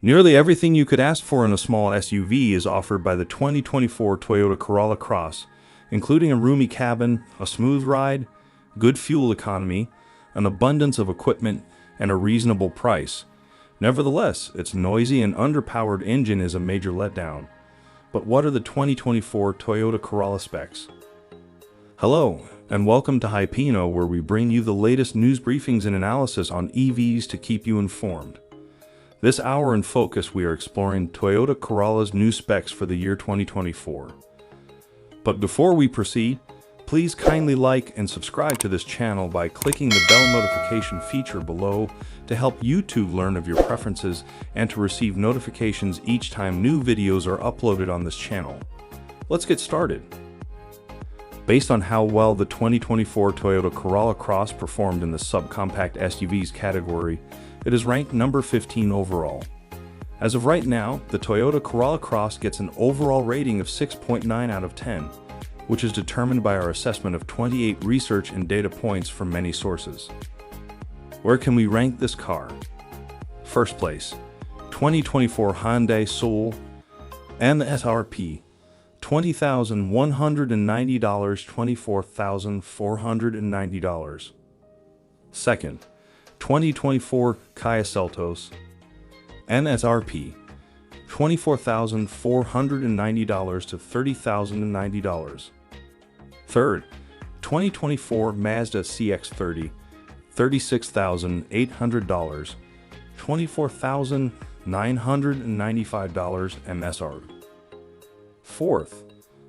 Nearly everything you could ask for in a small SUV is offered by the 2024 Toyota Corolla Cross, including a roomy cabin, a smooth ride, good fuel economy, an abundance of equipment, and a reasonable price. Nevertheless, its noisy and underpowered engine is a major letdown. But what are the 2024 Toyota Corolla specs? Hello, and welcome to Hypino, where we bring you the latest news briefings and analysis on EVs to keep you informed. This hour in focus, we are exploring Toyota Corolla's new specs for the year 2024. But before we proceed, please kindly like and subscribe to this channel by clicking the bell notification feature below to help YouTube learn of your preferences and to receive notifications each time new videos are uploaded on this channel. Let's get started. Based on how well the 2024 Toyota Corolla Cross performed in the subcompact SUVs category, it is ranked number 15 overall. As of right now, the Toyota Corolla Cross gets an overall rating of 6.9 out of 10, which is determined by our assessment of 28 research and data points from many sources. Where can we rank this car? First place, 2024 Hyundai Soul, and the SRP, $20,190, $24,490. Second, 2024 Kia Seltos, NSRP, $24,490 to $30,090. Third, 2024 Mazda CX-30, $36,800, $24,995 MSRP. Fourth,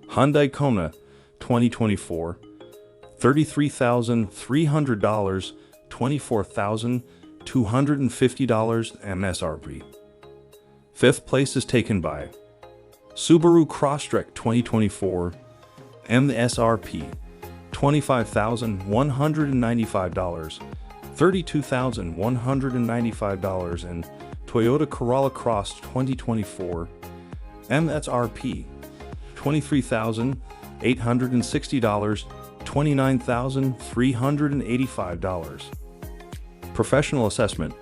Hyundai Kona 2024, $33,300, $24,250 MSRP. Fifth place is taken by Subaru Crosstrek 2024, MSRP $25,195, $32,195, and Toyota Corolla Cross 2024, MSRP $23,860, $29,385. Professional assessment.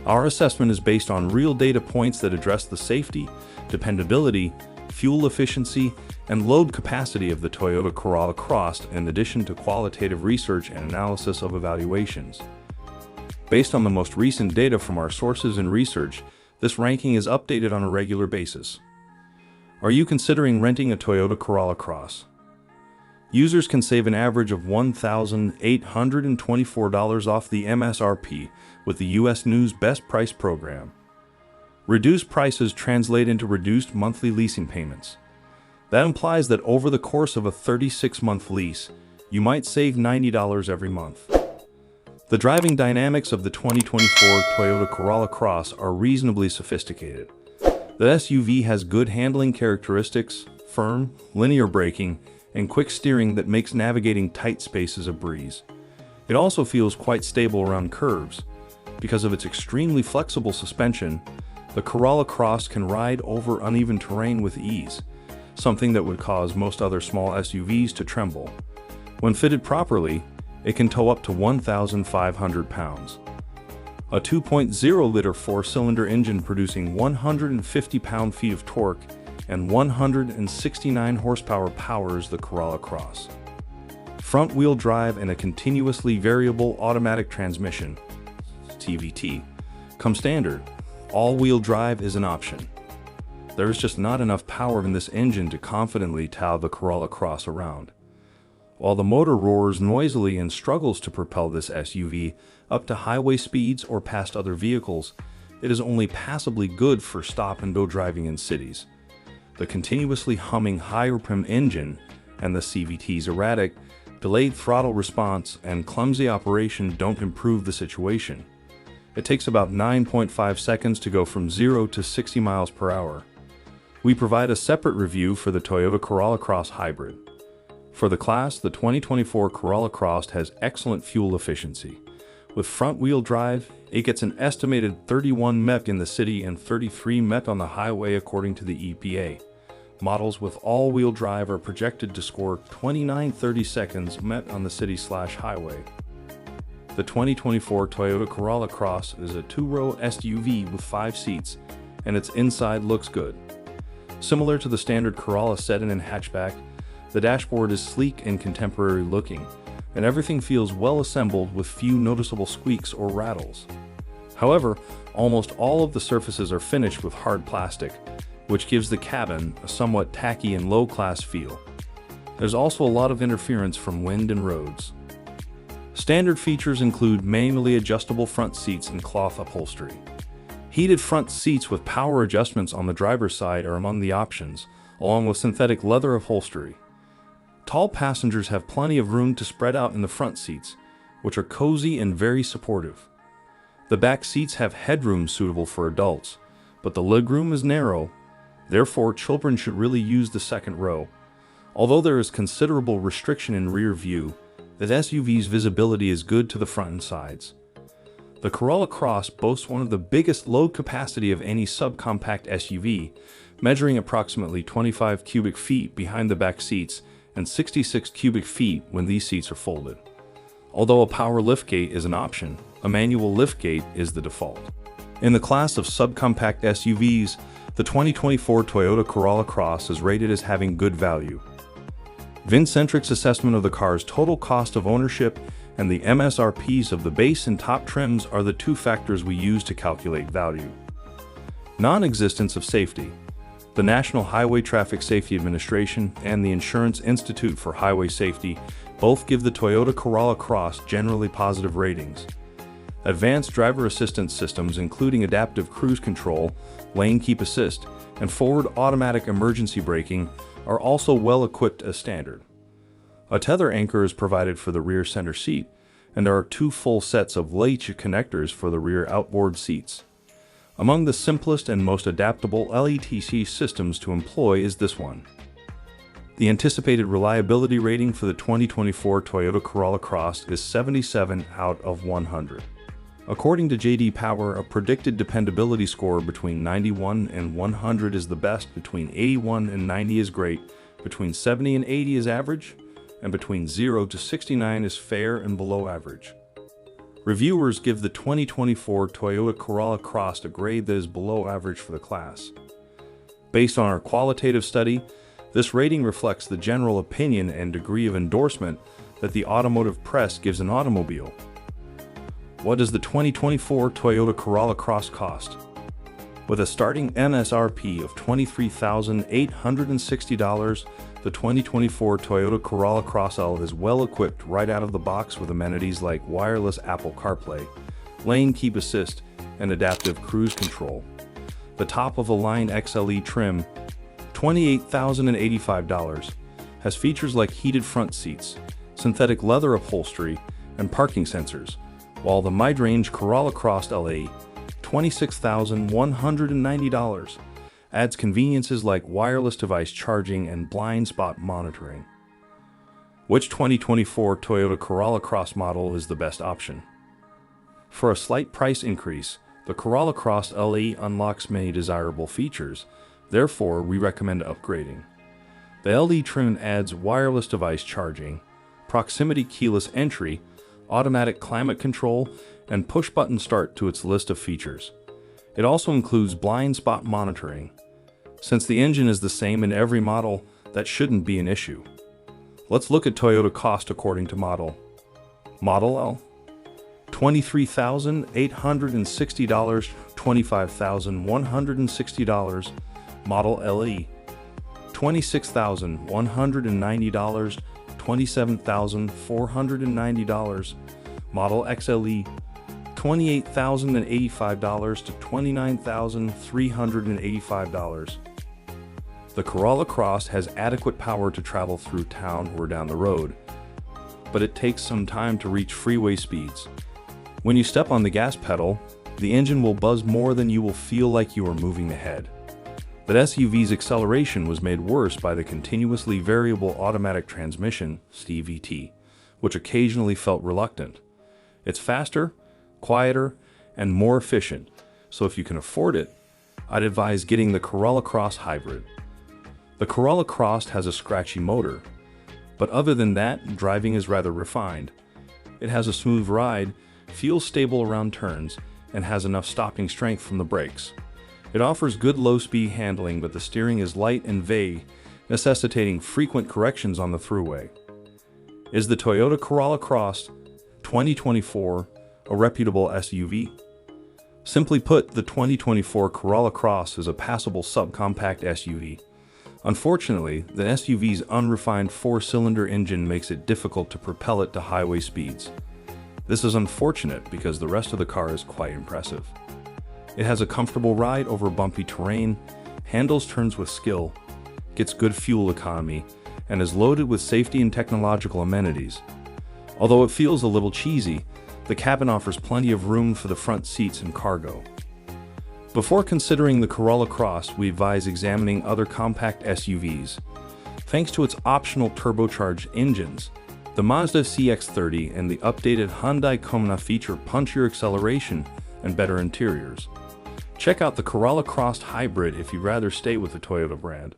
Our assessment is based on real data points that address the safety, dependability, fuel efficiency, and load capacity of the Toyota Corolla Cross, in addition to qualitative research and analysis of evaluations. Based on the most recent data from our sources and research, this ranking is updated on a regular basis. Are you considering renting a Toyota Corolla Cross? Users can save an average of $1,824 off the MSRP with the U.S. News Best Price program. Reduced prices translate into reduced monthly leasing payments. That implies that over the course of a 36-month lease, you might save $90 every month. The driving dynamics of the 2024 Toyota Corolla Cross are reasonably sophisticated. The SUV has good handling characteristics, firm, linear braking, and quick steering that makes navigating tight spaces a breeze. It also feels quite stable around curves. Because of its extremely flexible suspension, the Corolla Cross can ride over uneven terrain with ease, something that would cause most other small SUVs to tremble. When fitted properly, it can tow up to 1,500 pounds. A 2.0-liter four-cylinder engine producing 150 pound-feet of torque and 169 horsepower powers the Corolla Cross. Front-wheel drive and a continuously variable automatic transmission, TVT, come standard. All-wheel drive is an option. There is just not enough power in this engine to confidently tow the Corolla Cross around. While the motor roars noisily and struggles to propel this SUV up to highway speeds or past other vehicles, it is only passably good for stop-and-go driving in cities. The continuously humming high-RPM engine and the CVT's erratic, delayed throttle response and clumsy operation don't improve the situation. It takes about 9.5 seconds to go from 0 to 60 miles per hour. We provide a separate review for the Toyota Corolla Cross Hybrid. For the class, the 2024 Corolla Cross has excellent fuel efficiency. With front-wheel drive, it gets an estimated 31 mph in the city and 33 mph on the highway according to the EPA. Models with all-wheel drive are projected to score 29-30 seconds mph on the city/highway. The 2024 Toyota Corolla Cross is a two-row SUV with 5 seats and its inside looks good. Similar to the standard Corolla sedan and hatchback, the dashboard is sleek and contemporary looking, and everything feels well assembled with few noticeable squeaks or rattles. However, almost all of the surfaces are finished with hard plastic, which gives the cabin a somewhat tacky and low-class feel. There's also a lot of interference from wind and roads. Standard features include manually adjustable front seats and cloth upholstery. Heated front seats with power adjustments on the driver's side are among the options, along with synthetic leather upholstery. Tall passengers have plenty of room to spread out in the front seats, which are cozy and very supportive. The back seats have headroom suitable for adults, but the legroom is narrow, therefore children should really use the second row. Although there is considerable restriction in rear view, the SUV's visibility is good to the front and sides. The Corolla Cross boasts one of the biggest load capacity of any subcompact SUV, measuring approximately 25 cubic feet behind the back seats and 66 cubic feet when these seats are folded. Although a power liftgate is an option, a manual liftgate is the default. In the class of subcompact SUVs, the 2024 Toyota Corolla Cross is rated as having good value. Vincentric's assessment of the car's total cost of ownership and the MSRPs of the base and top trims are the two factors we use to calculate value. Non-existence of safety. The National Highway Traffic Safety Administration and the Insurance Institute for Highway Safety both give the Toyota Corolla Cross generally positive ratings. Advanced driver assistance systems including adaptive cruise control, lane keep assist, and forward automatic emergency braking are also well equipped as standard. A tether anchor is provided for the rear center seat, and there are two full sets of latch connectors for the rear outboard seats. Among the simplest and most adaptable LETC systems to employ is this one. The anticipated reliability rating for the 2024 Toyota Corolla Cross is 77 out of 100. According to J.D. Power, a predicted dependability score between 91 and 100 is the best, between 81 and 90 is great, between 70 and 80 is average, and between 0 to 69 is fair and below average. Reviewers give the 2024 Toyota Corolla Cross a grade that is below average for the class. Based on our qualitative study, this rating reflects the general opinion and degree of endorsement that the automotive press gives an automobile. What does the 2024 Toyota Corolla Cross cost? With a starting MSRP of $23,860, the 2024 Toyota Corolla Cross L is well equipped right out of the box with amenities like wireless Apple CarPlay, lane keep assist, and adaptive cruise control. The top-of-the-line XLE trim, $28,085, has features like heated front seats, synthetic leather upholstery, and parking sensors, while the mid-range Corolla Cross LE, $26,190, adds conveniences like wireless device charging and blind spot monitoring. Which 2024 Toyota Corolla Cross model is the best option? For a slight price increase, the Corolla Cross LE unlocks many desirable features, therefore we recommend upgrading. The LE trim adds wireless device charging, proximity keyless entry, automatic climate control, and push-button start to its list of features. It also includes blind spot monitoring. Since the engine is the same in every model, that shouldn't be an issue. Let's look at Toyota cost according to model. Model L, $23,860, $25,160. Model LE, $26,190, $27,490. Model XLE, $28,085 to $29,385. The Corolla Cross has adequate power to travel through town or down the road, but it takes some time to reach freeway speeds. When you step on the gas pedal, the engine will buzz more than you will feel like you are moving ahead. The SUV's acceleration was made worse by the continuously variable automatic transmission, CVT, which occasionally felt reluctant. It's faster, quieter, and more efficient, so if you can afford it, I'd advise getting the Corolla Cross Hybrid. The Corolla Cross has a scratchy motor, but other than that, driving is rather refined. It has a smooth ride, feels stable around turns, and has enough stopping strength from the brakes. It offers good low-speed handling, but the steering is light and vague, necessitating frequent corrections on the thruway. Is the Toyota Corolla Cross 2024 a reputable SUV? Simply put, the 2024 Corolla Cross is a passable subcompact SUV. Unfortunately, the SUV's unrefined four-cylinder engine makes it difficult to propel it to highway speeds. This is unfortunate because the rest of the car is quite impressive. It has a comfortable ride over bumpy terrain, handles turns with skill, gets good fuel economy, and is loaded with safety and technological amenities. Although it feels a little cheesy, the cabin offers plenty of room for the front seats and cargo. Before considering the Corolla Cross, we advise examining other compact SUVs. Thanks to its optional turbocharged engines, the Mazda CX-30 and the updated Hyundai Kona feature punchier acceleration and better interiors. Check out the Corolla Cross Hybrid if you'd rather stay with the Toyota brand.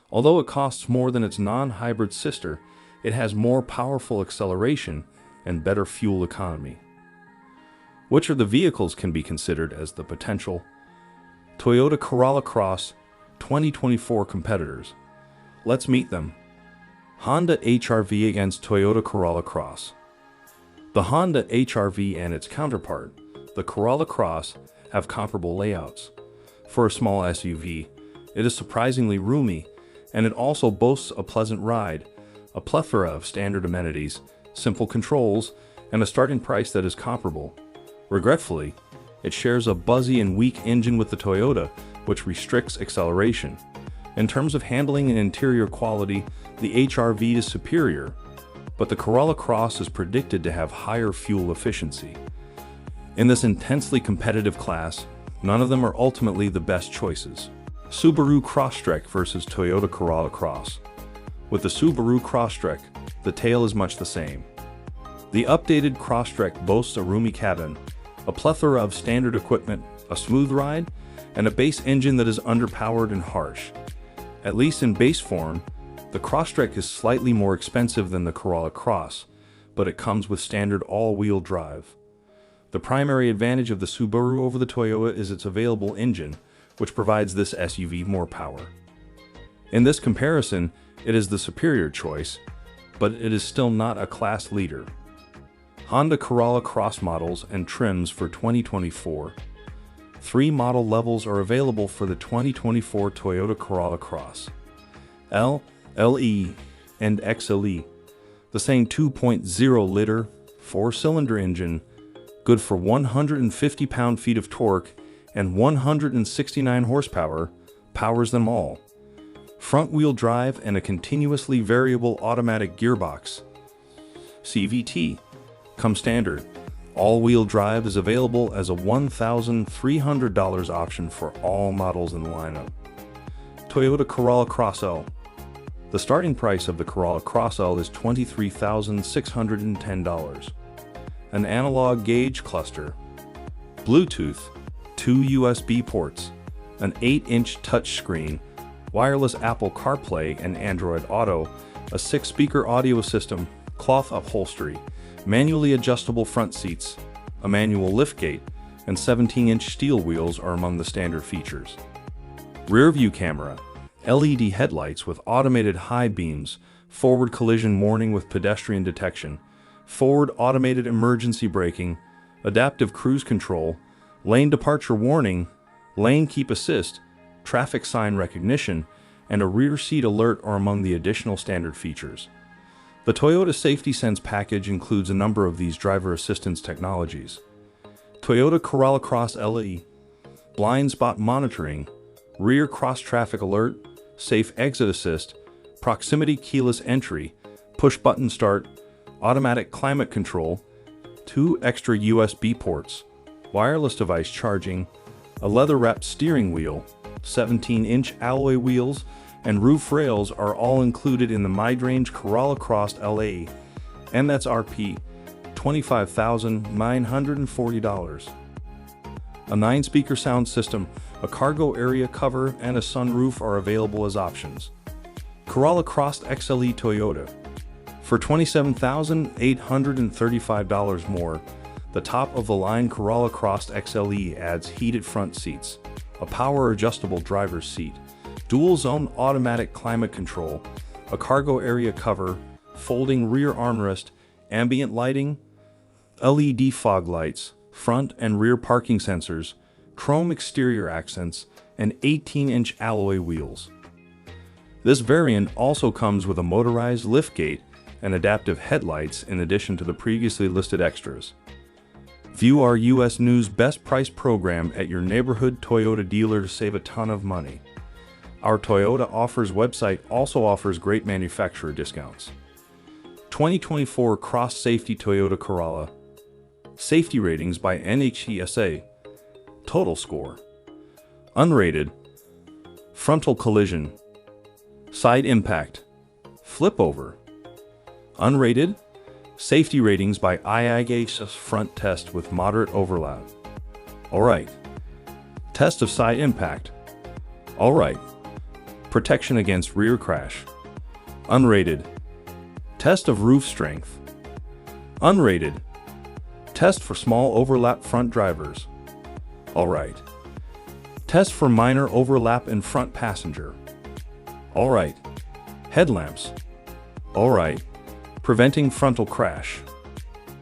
Although it costs more than its non-hybrid sister, it has more powerful acceleration and better fuel economy. Which of the vehicles can be considered as the potential Toyota Corolla Cross 2024 competitors? Let's meet them. Honda HR-V against Toyota Corolla Cross. The Honda HR-V and its counterpart, the Corolla Cross, have comparable layouts. For a small SUV, it is surprisingly roomy, and it also boasts a pleasant ride, a plethora of standard amenities, simple controls, and a starting price that is comparable. Regretfully, it shares a buzzy and weak engine with the Toyota, which restricts acceleration. In terms of handling and interior quality, the HR-V is superior, but the Corolla Cross is predicted to have higher fuel efficiency. In this intensely competitive class, none of them are ultimately the best choices. Subaru Crosstrek versus Toyota Corolla Cross. With the Subaru Crosstrek, the tale is much the same. The updated Crosstrek boasts a roomy cabin, a plethora of standard equipment, a smooth ride, and a base engine that is underpowered and harsh. At least in base form, the Crosstrek is slightly more expensive than the Corolla Cross, but it comes with standard all-wheel drive. The primary advantage of the Subaru over the Toyota is its available engine, which provides this SUV more power. In this comparison, it is the superior choice, but it is still not a class leader. Honda Corolla Cross models and trims for 2024. 3 model levels are available for the 2024 Toyota Corolla Cross: L, LE, and XLE. The same 2.0-liter, 4-cylinder engine, good for 150 pound-feet of torque and 169 horsepower, powers them all. Front-wheel drive and a continuously variable automatic gearbox, CVT, come standard. All-wheel drive is available as a $1,300 option for all models in the lineup. Toyota Corolla Cross L. The starting price of the Corolla Cross L is $23,610. An analog gauge cluster, Bluetooth, 2 USB ports, an 8-inch touchscreen, wireless Apple CarPlay and Android Auto, a 6-speaker audio system, cloth upholstery, manually adjustable front seats, a manual liftgate, and 17-inch steel wheels are among the standard features. Rear view camera, LED headlights with automated high beams, forward collision warning with pedestrian detection, forward automated emergency braking, adaptive cruise control, lane departure warning, lane keep assist, traffic sign recognition, and a rear seat alert are among the additional standard features. The Toyota Safety Sense package includes a number of these driver assistance technologies. Toyota Corolla Cross LE, blind spot monitoring, rear cross-traffic alert, safe exit assist, proximity keyless entry, push-button start, automatic climate control, 2 extra USB ports, wireless device charging, a leather-wrapped steering wheel, 17-inch alloy wheels, and roof rails are all included in the mid-range Corolla Cross LE, and that's RP $25,940. A 9-speaker sound system, a cargo area cover, and a sunroof are available as options. Corolla Cross XLE Toyota. For $27,835 more, the top-of-the-line Corolla Cross XLE adds heated front seats, a power-adjustable driver's seat, dual-zone automatic climate control, a cargo area cover, folding rear armrest, ambient lighting, LED fog lights, front and rear parking sensors, chrome exterior accents, and 18-inch alloy wheels. This variant also comes with a motorized liftgate and adaptive headlights in addition to the previously listed extras. View our U.S. News Best Price program at your neighborhood Toyota dealer to save a ton of money. Our Toyota Offers website also offers great manufacturer discounts. 2024 Cross Safety Toyota Corolla. Safety ratings by NHTSA. Total score. Unrated. Frontal collision. Side impact. Flip over. Unrated. Safety ratings by IIHS front test with moderate overlap. Alright. Test of side impact. Alright. Protection against rear crash. Unrated. Test of roof strength. Unrated. Test for small overlap front drivers. Alright. Test for minor overlap in front passenger. Alright. Headlamps. Alright. Preventing frontal crash.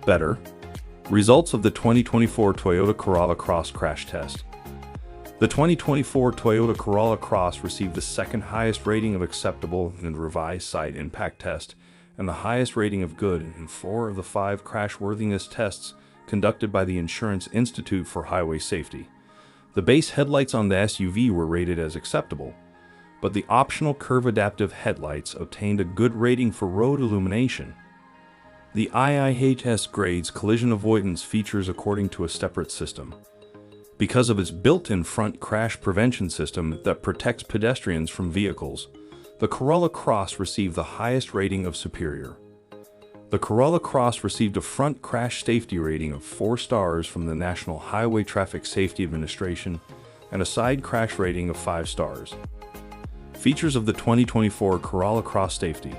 Better. Results of the 2024 Toyota Corolla Cross crash test. The 2024 Toyota Corolla Cross received the second highest rating of acceptable in the revised side impact test and the highest rating of good in 4 of the 5 crashworthiness tests conducted by the Insurance Institute for Highway Safety. The base headlights on the SUV were rated as acceptable, but the optional curve adaptive headlights obtained a good rating for road illumination. The IIHS grades collision avoidance features according to a separate system. Because of its built-in front crash prevention system that protects pedestrians from vehicles, the Corolla Cross received the highest rating of superior. The Corolla Cross received a front crash safety rating of 4 stars from the National Highway Traffic Safety Administration and a side crash rating of 5 stars. Features of the 2024 Corolla Cross Safety.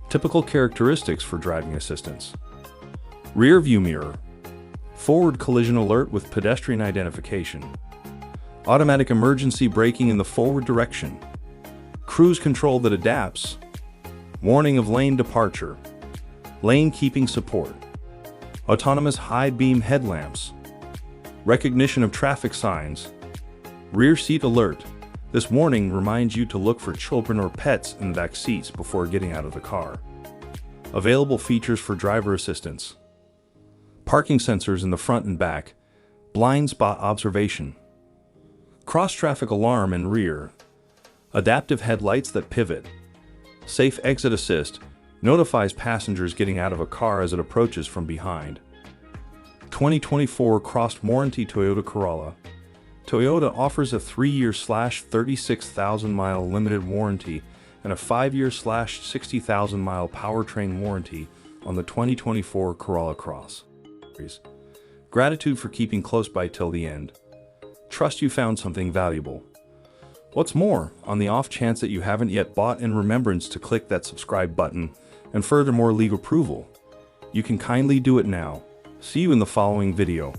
Typical characteristics for driving assistance. Rear view mirror. Forward collision alert with pedestrian identification. Automatic emergency braking in the forward direction. Cruise control that adapts. Warning of lane departure. Lane keeping support. Autonomous high beam headlamps. Recognition of traffic signs. Rear seat alert. This warning reminds you to look for children or pets in the back seats before getting out of the car. Available features for driver assistance. Parking sensors in the front and back. Blind spot observation. Cross-traffic alarm in rear. Adaptive headlights that pivot. Safe exit assist. Notifies passengers getting out of a car as it approaches from behind. 2024 Cross Warranty Toyota Corolla. Toyota offers a 3-year/36,000-mile limited warranty and a 5-year/60,000-mile powertrain warranty on the 2024 Corolla Cross. Gratitude for keeping close by till the end. Trust you found something valuable. What's more, on the off chance that you haven't yet bought in remembrance to click that subscribe button and furthermore leave approval, you can kindly do it now. See you in the following video.